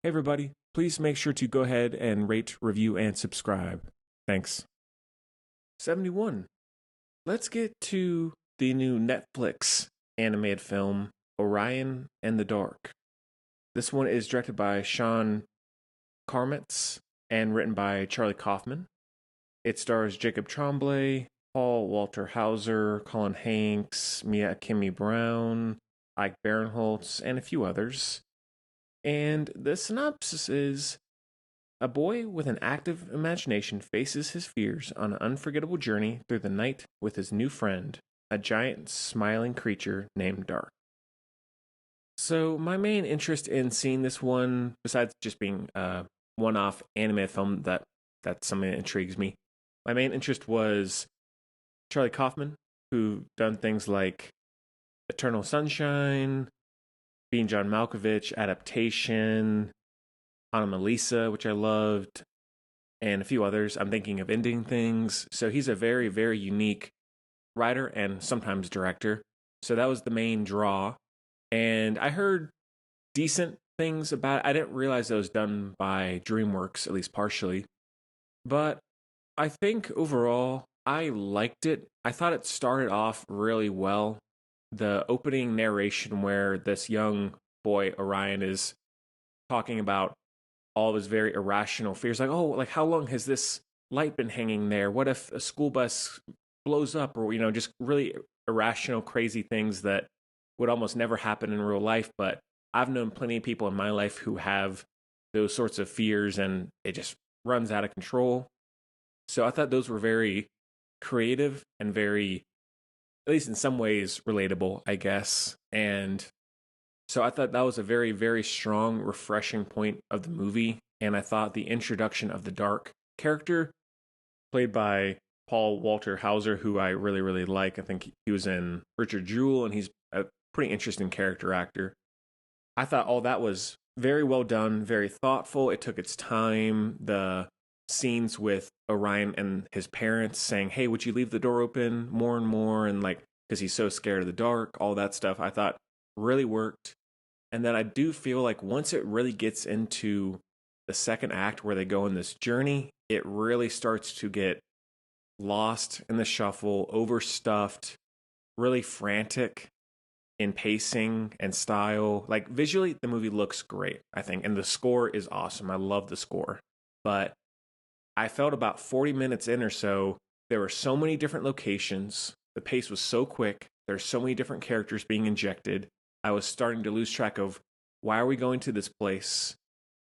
Hey, everybody, please make sure to go ahead and rate, review, and subscribe. Thanks. 71. Let's get to the new Netflix animated film, Orion and the Dark. This one is directed by Sean Karmitz and written by Charlie Kaufman. It stars Jacob Tremblay, Paul Walter Hauser, Colin Hanks, Mia Kimmy Brown, Ike Barinholtz, and a few others. And the synopsis is: a boy with an active imagination faces his fears on an unforgettable journey through the night with his new friend, a giant smiling creature named Dark. So, my main interest in seeing this one, besides just being a one-off animated film that's something that intrigues me, my main interest was Charlie Kaufman, who done things like Eternal Sunshine, Being John Malkovich, Adaptation, Anomalisa, which I loved, and a few others. I'm thinking of Ending Things. So he's a very, very unique writer and sometimes director. So that was the main draw. And I heard decent things about it. I didn't realize it was done by DreamWorks, at least partially. But I think overall, I liked it. I thought it started off really well. The opening narration where this young boy, Orion, is talking about all of his very irrational fears, like, oh, like, how long has this light been hanging there? What if a school bus blows up? Or, just really irrational, crazy things that would almost never happen in real life. But I've known plenty of people in my life who have those sorts of fears, and it just runs out of control. So I thought those were very creative and very, at least in some ways, relatable, I guess. And so I thought that was a very, very strong, refreshing point of the movie. And I thought the introduction of the Dark character, played by Paul Walter Hauser, who I really, really like. I think he was in Richard Jewell, and he's a pretty interesting character actor. I thought all that was very well done, very thoughtful. It took its time. The scenes with Orion and his parents saying, hey, would you leave the door open more and more? And like, because he's so scared of the dark, all that stuff, I thought really worked. And then I do feel like once it really gets into the second act where they go on this journey, it really starts to get lost in the shuffle, overstuffed, really frantic in pacing and style. Like visually, the movie looks great, I think. And the score is awesome. I love the score. But I felt about 40 minutes in or so, there were so many different locations. The pace was so quick. There's so many different characters being injected. I was starting to lose track of, why are we going to this place?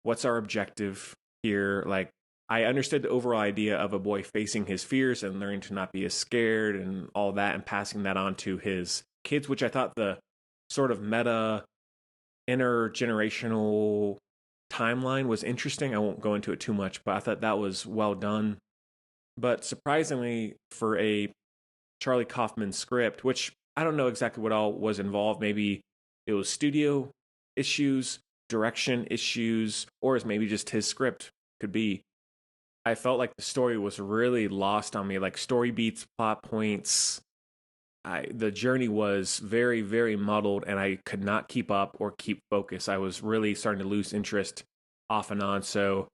What's our objective here? Like, I understood the overall idea of a boy facing his fears and learning to not be as scared and all that, and passing that on to his kids, which I thought the sort of meta intergenerational timeline was interesting. I won't go into it too much, but I thought that was well done. But surprisingly, for a Charlie Kaufman script, which I don't know exactly what all was involved, maybe it was studio issues, direction issues, or is maybe just his script, could be. I felt like the story was really lost on me, like story beats, plot points. The journey was very, very muddled, and I could not keep up or keep focus. I was really starting to lose interest off and on. So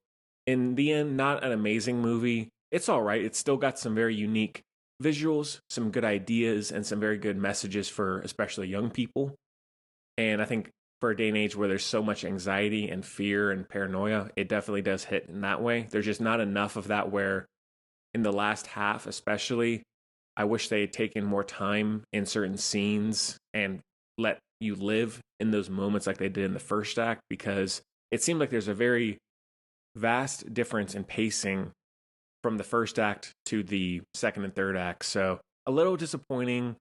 in the end, not an amazing movie. It's all right. It's still got some very unique visuals, some good ideas, and some very good messages for especially young people. And I think for a day and age where there's so much anxiety and fear and paranoia, it definitely does hit in that way. There's just not enough of that where in the last half, especially, I wish they had taken more time in certain scenes and let you live in those moments like they did in the first act, because it seemed like there's a very vast difference in pacing from the first act to the second and third act. So a little disappointing.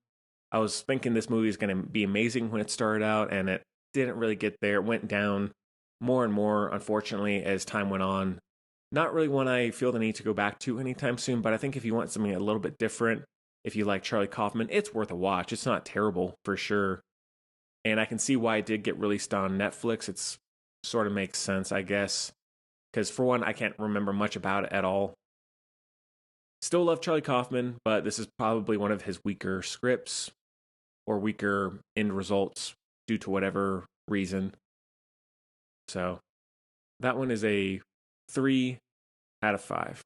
I was thinking this movie is going to be amazing when it started out, and it didn't really get there. It went down more and more, unfortunately, as time went on. Not really one I feel the need to go back to anytime soon, but I think if you want something a little bit different, if you like Charlie Kaufman, it's worth a watch. It's not terrible, for sure. And I can see why it did get released on Netflix. It's sort of makes sense, I guess. Because for one, I can't remember much about it at all. Still love Charlie Kaufman, but this is probably one of his weaker scripts or weaker end results due to whatever reason. So That one is a 3 out of 5.